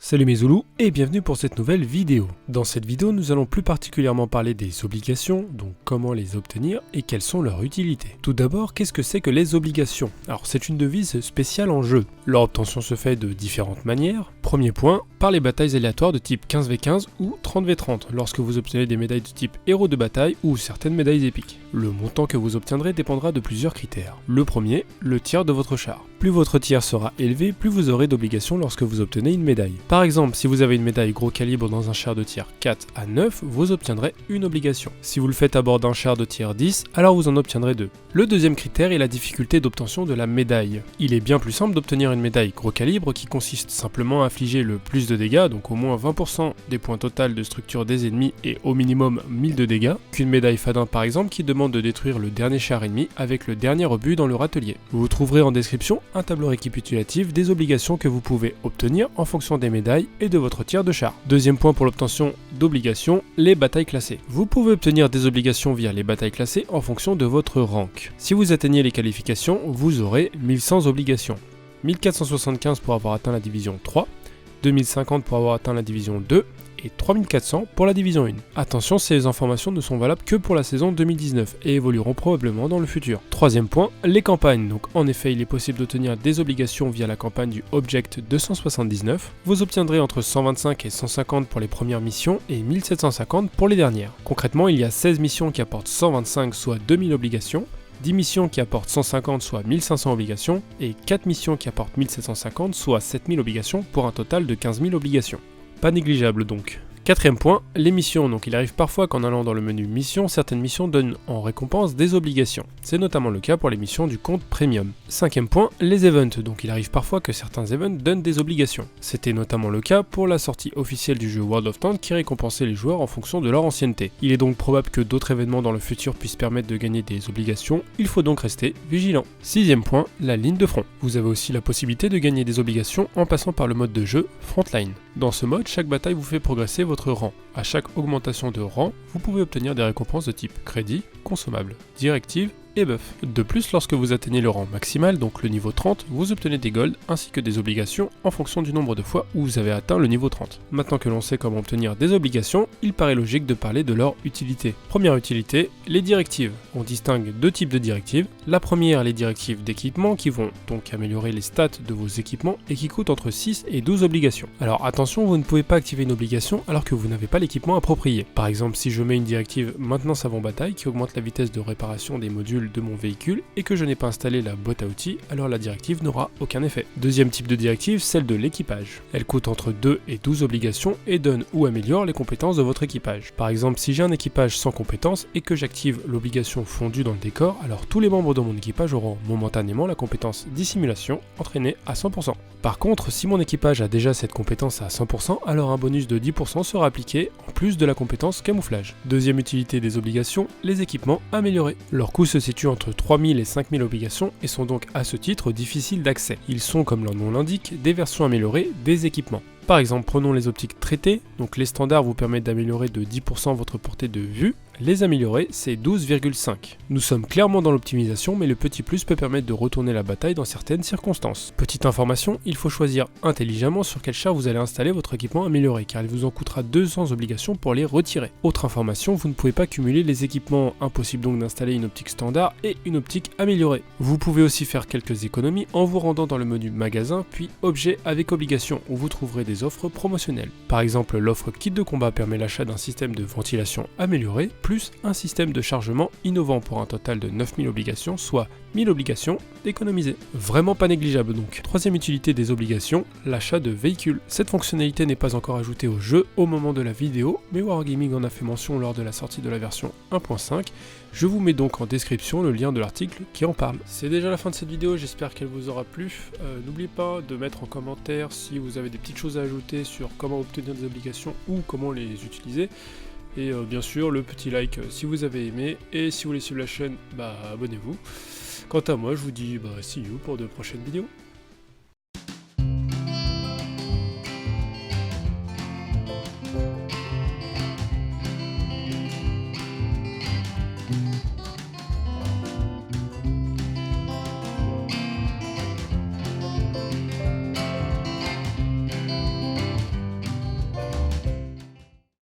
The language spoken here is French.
Salut mes Zoulous et bienvenue pour cette nouvelle vidéo. Dans cette vidéo, nous allons plus particulièrement parler des obligations, donc comment les obtenir et quelles sont leurs utilités. Tout d'abord, qu'est-ce que c'est que les obligations? Alors c'est une devise spéciale en jeu. Leur obtention se fait de différentes manières. Premier point, par les batailles aléatoires de type 15v15 ou 30v30, lorsque vous obtenez des médailles de type héros de bataille ou certaines médailles épiques. Le montant que vous obtiendrez dépendra de plusieurs critères. Le premier, le tiers de votre char. Plus votre tiers sera élevé, plus vous aurez d'obligations lorsque vous obtenez une médaille. Par exemple, si vous avez une médaille gros calibre dans un char de tiers 4 à 9, vous obtiendrez une obligation. Si vous le faites à bord d'un char de tiers 10, alors vous en obtiendrez 2. Le deuxième critère est la difficulté d'obtention de la médaille. Il est bien plus simple d'obtenir une médaille gros calibre qui consiste simplement à infliger le plus de dégâts, donc au moins 20% des points total de structure des ennemis et au minimum 1000 de dégâts, qu'une médaille Fadin par exemple qui demande de détruire le dernier char ennemi avec le dernier obus dans leur atelier. Vous trouverez en description un tableau récapitulatif des obligations que vous pouvez obtenir en fonction des médailles et de votre tiers de char. Deuxième point pour l'obtention d'obligations, les batailles classées. Vous pouvez obtenir des obligations via les batailles classées en fonction de votre rank. Si vous atteignez les qualifications, vous aurez 1100 obligations. 1475 pour avoir atteint la division 3, 2050 pour avoir atteint la division 2, et 3400 pour la division 1. Attention, ces informations ne sont valables que pour la saison 2019 et évolueront probablement dans le futur. Troisième point, les campagnes. Donc en effet, il est possible d'obtenir des obligations via la campagne du Object 279. Vous obtiendrez entre 125 et 150 pour les premières missions et 1750 pour les dernières. Concrètement, il y a 16 missions qui apportent 125 soit 2000 obligations, 10 missions qui apportent 150 soit 1500 obligations et 4 missions qui apportent 1750 soit 7000 obligations pour un total de 15 000 obligations. Pas négligeable donc. Quatrième point, les missions. Donc il arrive parfois qu'en allant dans le menu missions, certaines missions donnent en récompense des obligations. C'est notamment le cas pour les missions du compte premium. Cinquième point, les events. Donc il arrive parfois que certains events donnent des obligations. C'était notamment le cas pour la sortie officielle du jeu World of Tanks qui récompensait les joueurs en fonction de leur ancienneté. Il est donc probable que d'autres événements dans le futur puissent permettre de gagner des obligations, il faut donc rester vigilant. Sixième point, la ligne de front. Vous avez aussi la possibilité de gagner des obligations en passant par le mode de jeu Frontline. Dans ce mode, chaque bataille vous fait progresser votre rang. À chaque augmentation de rang, vous pouvez obtenir des récompenses de type crédit, consommable, directive et buff. De plus, lorsque vous atteignez le rang maximal, donc le niveau 30, vous obtenez des golds ainsi que des obligations en fonction du nombre de fois où vous avez atteint le niveau 30. Maintenant que l'on sait comment obtenir des obligations, il paraît logique de parler de leur utilité. Première utilité, les directives. On distingue deux types de directives. La première, les directives d'équipement qui vont donc améliorer les stats de vos équipements et qui coûtent entre 6 et 12 obligations. Alors attention, vous ne pouvez pas activer une obligation alors que vous n'avez pas l'équipement approprié. Par exemple, si je mets une directive maintenance avant bataille qui augmente la vitesse de réparation des modules de mon véhicule et que je n'ai pas installé la boîte à outils, alors la directive n'aura aucun effet. Deuxième type de directive, celle de l'équipage. Elle coûte entre 2 et 12 obligations et donne ou améliore les compétences de votre équipage. Par exemple, si j'ai un équipage sans compétences et que j'active l'obligation fondue dans le décor, alors tous les membres de mon équipage auront momentanément la compétence dissimulation entraînée à 100%. Par contre, si mon équipage a déjà cette compétence à 100%, alors un bonus de 10% sera appliqué en plus de la compétence camouflage. Deuxième utilité des obligations, les équipements améliorés. Leur coût se situe entre 3000 et 5000 obligations et sont donc à ce titre difficiles d'accès. Ils sont, comme leur nom l'indique, des versions améliorées des équipements. Par exemple, prenons les optiques traitées, donc les standards vous permettent d'améliorer de 10% votre portée de vue, les améliorer c'est 12,5. Nous sommes clairement dans l'optimisation, mais le petit plus peut permettre de retourner la bataille dans certaines circonstances. Petite information, il faut choisir intelligemment sur quel char vous allez installer votre équipement amélioré, car il vous en coûtera 200 obligations pour les retirer. Autre information, vous ne pouvez pas cumuler les équipements, impossible donc d'installer une optique standard et une optique améliorée. Vous pouvez aussi faire quelques économies en vous rendant dans le menu magasin, puis objet avec obligation, où vous trouverez des offres promotionnelles. Par exemple, l'offre kit de combat permet l'achat d'un système de ventilation amélioré, plus un système de chargement innovant pour un total de 9000 obligations, soit 1000 obligations d'économiser. Vraiment pas négligeable donc. Troisième utilité des obligations, l'achat de véhicules. Cette fonctionnalité n'est pas encore ajoutée au jeu au moment de la vidéo, mais Wargaming en a fait mention lors de la sortie de la version 1.5. Je vous mets donc en description le lien de l'article qui en parle. C'est déjà la fin de cette vidéo, j'espère qu'elle vous aura plu. N'oubliez pas de mettre en commentaire si vous avez des petites choses à ajouter sur comment obtenir des obligations ou comment les utiliser. Et bien sûr, le petit like si vous avez aimé. Et si vous voulez suivre la chaîne, abonnez-vous. Quant à moi, je vous dis see you pour de prochaines vidéos.